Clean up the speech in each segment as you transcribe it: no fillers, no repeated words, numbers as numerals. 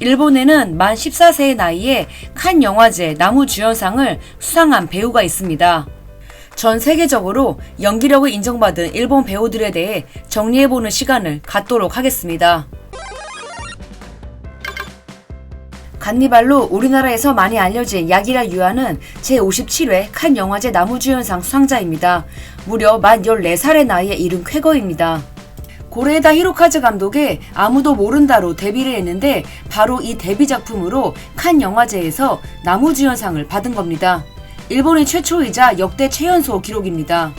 일본에는 만 14세의 나이에 칸 영화제 나무주연상을 수상한 배우가 있습니다. 전 세계적으로 연기력을 인정받은 일본 배우들에 대해 정리해보는 시간을 갖도록 하겠습니다. 간니발로 우리나라에서 많이 알려진 야기라 유아는 제57회 칸 영화제 나무주연상 수상자입니다. 무려 만 14살의 나이에 이른 쾌거입니다. 고레에다 히로카즈 감독의 아무도 모른다로 데뷔를 했는데 바로 이 데뷔 작품으로 칸 영화제에서 나무주연상을 받은 겁니다. 일본의 최초이자 역대 최연소 기록입니다.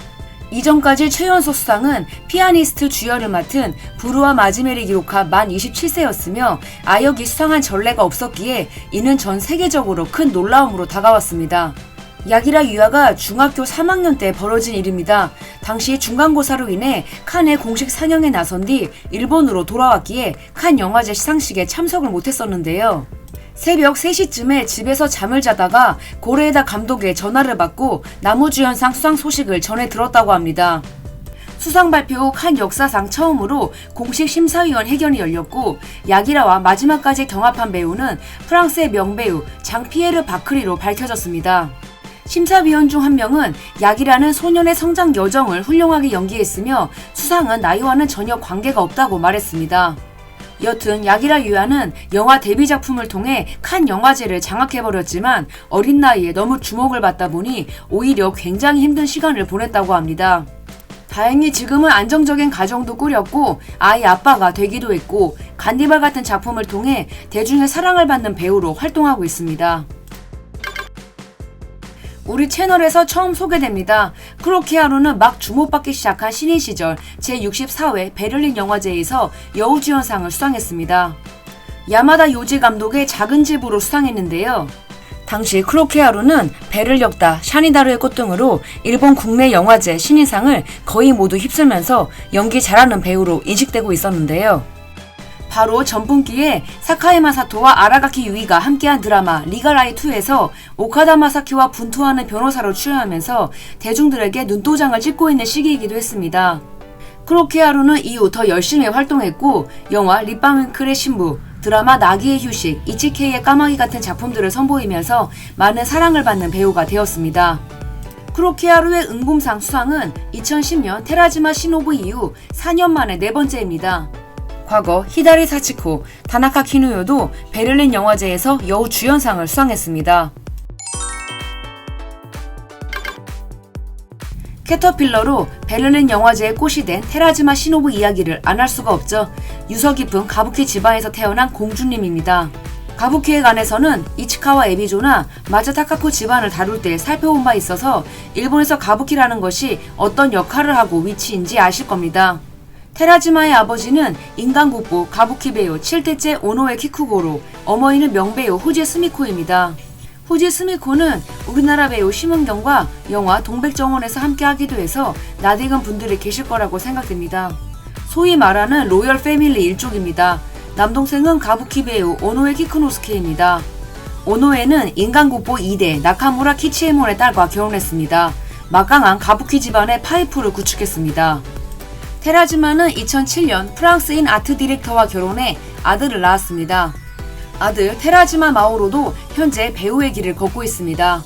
이전까지 최연소 수상은 피아니스트 주연을 맡은 부루와 마지메를 기록한 만 27세였으며 아역이 수상한 전례가 없었기에 이는 전 세계적으로 큰 놀라움으로 다가왔습니다. 야기라 유아가 중학교 3학년 때 벌어진 일입니다. 당시 중간고사로 인해 칸의 공식 상영에 나선 뒤 일본으로 돌아왔기에 칸 영화제 시상식에 참석을 못했었는데요. 새벽 3시쯤에 집에서 잠을 자다가 고레에다 감독의 전화를 받고 나무주연상 수상 소식을 전해 들었다고 합니다. 수상 발표 후 칸 역사상 처음으로 공식 심사위원 회견이 열렸고 야기라와 마지막까지 경합한 배우는 프랑스의 명배우 장 피에르 바크리로 밝혀졌습니다. 심사위원 중 한 명은 야기라는 소년의 성장 여정을 훌륭하게 연기했으며 수상은 나이와는 전혀 관계가 없다고 말했습니다. 여튼 야기라 유아는 영화 데뷔 작품을 통해 칸 영화제를 장악해버렸지만 어린 나이에 너무 주목을 받다 보니 오히려 굉장히 힘든 시간을 보냈다고 합니다. 다행히 지금은 안정적인 가정도 꾸렸고 아이 아빠가 되기도 했고 간니발 같은 작품을 통해 대중의 사랑을 받는 배우로 활동하고 있습니다. 우리 채널에서 처음 소개됩니다. 크로키 하루는 막 주목받기 시작한 신인 시절 제64회 베를린 영화제에서 여우주연상을 수상했습니다. 야마다 요지 감독의 작은 집으로 수상했는데요. 당시 크로키 하루는 베를 엮다, 샤니다루의 꽃 등으로 일본 국내 영화제 신인상을 거의 모두 휩쓸면서 연기 잘하는 배우로 인식되고 있었는데요. 바로 전분기에 사카이 마사토와 아라가키 유이가 함께한 드라마 리가라이2에서 오카다 마사키와 분투하는 변호사로 출연하면서 대중들에게 눈도장을 찍고 있는 시기이기도 했습니다. 크로키 하루는 이후 더 열심히 활동했고 영화 립밤윙클의 신부, 드라마 나기의 휴식, 이치케이의 까마귀 같은 작품들을 선보이면서 많은 사랑을 받는 배우가 되었습니다. 크로키 하루의 은곰상 수상은 2010년 테라지마 시노부 이후 4년 만에 4번째입니다. 과거 히다리 사치코, 다나카 키누요도 베를린 영화제에서 여우주연상을 수상했습니다. 캐터필러로 베를린 영화제의 꽃이 된 테라지마 시노부 이야기를 안 할 수가 없죠. 유서 깊은 가부키 집안에서 태어난 공주님입니다. 가부키에 관해서는 이치카와 에비조나 마자 타카코 집안을 다룰 때 살펴본 바 있어서 일본에서 가부키라는 것이 어떤 역할을 하고 위치인지 아실 겁니다. 테라지마의 아버지는 인간국보 가부키 배우 7대째 오노에 키쿠고로, 어머니는 명배우 후지 스미코입니다. 후지 스미코는 우리나라 배우 심은경과 영화 동백정원에서 함께하기도 해서 낯익은 분들이 계실 거라고 생각됩니다. 소위 말하는 로열 패밀리 일족입니다. 남동생은 가부키 배우 오노에 키쿠노스케입니다. 오노에는 인간국보 2대 나카무라 키치에몬의 딸과 결혼했습니다. 막강한 가부키 집안의 파이프를 구축했습니다. 테라지마는 2007년 프랑스인 아트 디렉터와 결혼해 아들을 낳았습니다. 아들 테라지마 마오로도 현재 배우의 길을 걷고 있습니다.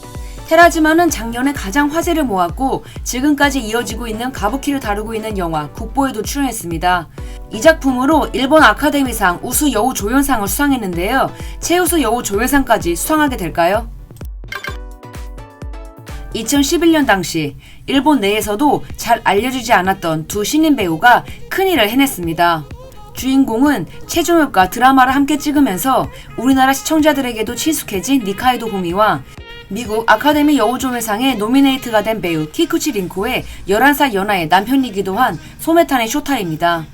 테라지마는 작년에 가장 화제를 모았고 지금까지 이어지고 있는 가부키를 다루고 있는 영화 국보에도 출연했습니다. 이 작품으로 일본 아카데미상 우수 여우 조연상을 수상했는데요. 최우수 여우 조연상까지 수상하게 될까요? 2011년 당시 일본 내에서도 잘 알려지지 않았던 두 신인 배우가 큰일을 해냈습니다. 주인공은 체조역과 드라마를 함께 찍으면서 우리나라 시청자들에게도 친숙해진 니카이도 후미와 미국 아카데미 여우조연상에 노미네이트가 된 배우 키쿠치 린코의 11살 연하의 남편이기도 한 소메타네 쇼타입니다.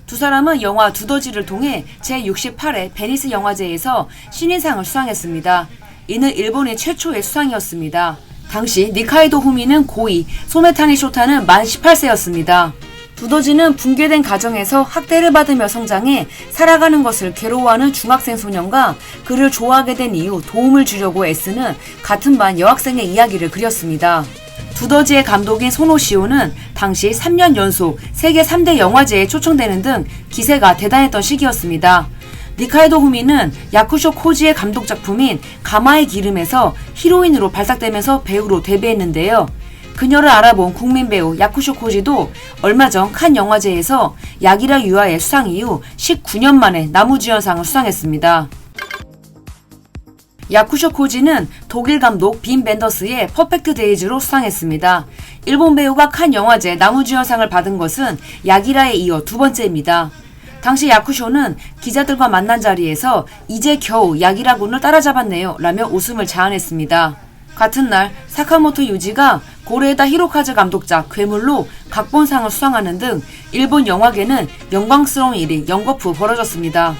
두 사람은 영화 두더지를 통해 제68회 베니스 영화제에서 신인상을 수상했습니다. 이는 일본의 최초의 수상이었습니다. 당시 니카이도 후미는 고2, 소메타니 쇼타는 만 18세였습니다. 두더지는 붕괴된 가정에서 학대를 받으며 성장해 살아가는 것을 괴로워하는 중학생 소년과 그를 좋아하게 된 이후 도움을 주려고 애쓰는 같은 반 여학생의 이야기를 그렸습니다. 두더지의 감독인 소노시오는 당시 3년 연속 세계 3대 영화제에 초청되는 등 기세가 대단했던 시기였습니다. 리카르도 후미는 야쿠쇼 코지의 감독 작품인 가마의 기름에서 히로인으로 발탁되면서 배우로 데뷔했는데요. 그녀를 알아본 국민 배우 야쿠쇼 코지도 얼마 전 칸 영화제에서 야기라 유아의 수상 이후 19년 만에 나무주연상을 수상했습니다. 야쿠쇼 코지는 독일 감독 빈 벤더스의 퍼펙트 데이즈로 수상했습니다. 일본 배우가 칸 영화제 나무주연상을 받은 것은 야기라에 이어 두 번째입니다. 당시 야쿠쇼는 기자들과 만난 자리에서 이제 겨우 야기라군을 따라잡았네요 라며 웃음을 자아냈습니다. 같은 날 사카모토 유지가 고레에다 히로카즈 감독작 괴물로 각본상을 수상하는 등 일본 영화계는 영광스러운 일이 연거푸 벌어졌습니다.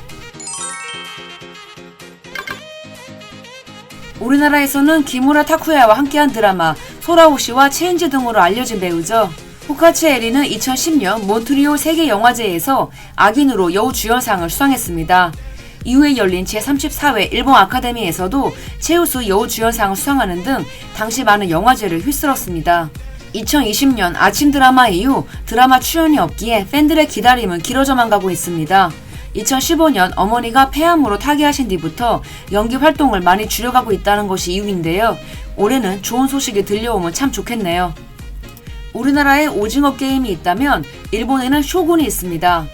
우리나라에서는 기무라 타쿠야와 함께한 드라마 소라오시와 체인지 등으로 알려진 배우죠. 후카치 에리는 2010년 몬트리올 세계영화제에서 악인으로 여우주연상을 수상했습니다. 이후에 열린 제34회 일본 아카데미에서도 최우수 여우주연상을 수상하는 등 당시 많은 영화제를 휩쓸었습니다. 2020년 아침 드라마 이후 드라마 출연이 없기에 팬들의 기다림은 길어져만 가고 있습니다. 2015년 어머니가 폐암으로 타계하신 뒤부터 연기 활동을 많이 줄여가고 있다는 것이 이유인데요. 올해는 좋은 소식이 들려오면 참 좋겠네요. 우리나라에 오징어 게임이 있다면 일본에는 쇼군이 있습니다.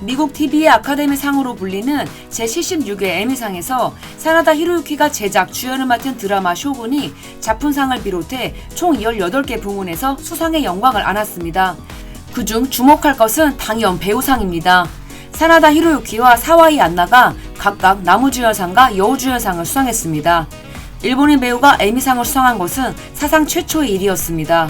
미국 TV의 아카데미 상으로 불리는 제76회 에미상에서 사나다 히로유키가 제작 주연을 맡은 드라마 쇼군이 작품상을 비롯해 총 18개 부문에서 수상의 영광을 안았습니다. 그중 주목할 것은 당연 배우상입니다. 사나다 히로유키와 사와이 안나가 각각 나무주연상과 여우주연상을 수상했습니다. 일본인 배우가 에미상을 수상한 것은 사상 최초의 일이었습니다.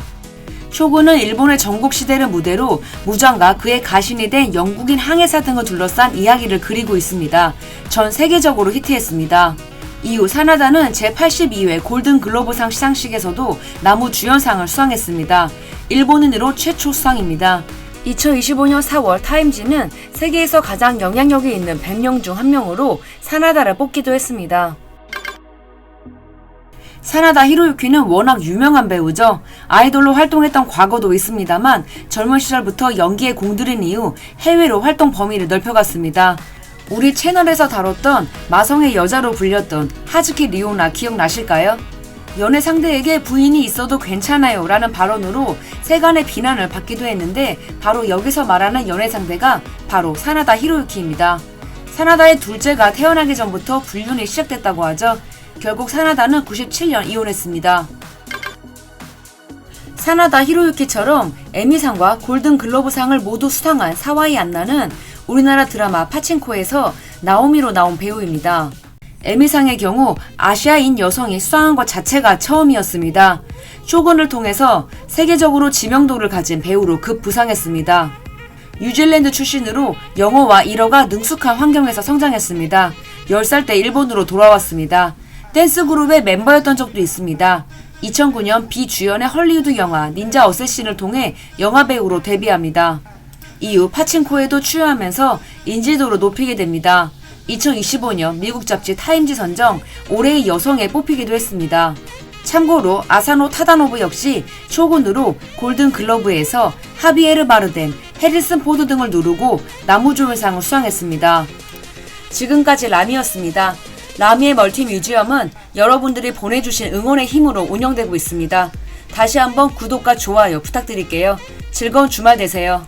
쇼군은 일본의 전국시대를 무대로 무장과 그의 가신이 된 영국인 항해사 등을 둘러싼 이야기를 그리고 있습니다. 전 세계적으로 히트했습니다. 이후 사나다는 제82회 골든글로브상 시상식에서도 나무주연상을 수상했습니다. 일본인으로 최초 수상입니다. 2025년 4월 타임지는 세계에서 가장 영향력이 있는 100명 중 한 명으로 사나다를 뽑기도 했습니다. 사나다 히로유키는 워낙 유명한 배우죠. 아이돌로 활동했던 과거도 있습니다만 젊은 시절부터 연기에 공들인 이후 해외로 활동 범위를 넓혀갔습니다. 우리 채널에서 다뤘던 마성의 여자로 불렸던 하즈키 리오나 기억나실까요? 연애 상대에게 부인이 있어도 괜찮아요 라는 발언으로 세간의 비난을 받기도 했는데 바로 여기서 말하는 연애 상대가 바로 사나다 히로유키입니다. 사나다의 둘째가 태어나기 전부터 불륜이 시작됐다고 하죠. 결국 사나다는 97년 이혼했습니다. 사나다 히로유키처럼 에미상과 골든글로브상을 모두 수상한 사와이 안나는 우리나라 드라마 파친코에서 나오미로 나온 배우입니다. 에미상의 경우 아시아인 여성이 수상한 것 자체가 처음이었습니다. 쇼군을 통해서 세계적으로 지명도를 가진 배우로 급부상했습니다. 뉴질랜드 출신으로 영어와 일어가 능숙한 환경에서 성장했습니다. 10살 때 일본으로 돌아왔습니다. 댄스 그룹의 멤버였던 적도 있습니다. 2009년 비주연의 헐리우드 영화 닌자 어쌔신을 통해 영화배우로 데뷔합니다. 이후 파친코에도 출연하면서 인지도를 높이게 됩니다. 2025년 미국 잡지 타임지 선정 올해의 여성에 뽑히기도 했습니다. 참고로 아사노 타다노부 역시 쇼군으로 골든글러브에서 하비에르 바르뎀, 해리슨 포드 등을 누르고 나무주연상을 수상했습니다. 지금까지 라미였습니다. 라미의 멀티뮤지엄은 여러분들이 보내주신 응원의 힘으로 운영되고 있습니다. 다시 한번 구독과 좋아요 부탁드릴게요. 즐거운 주말 되세요.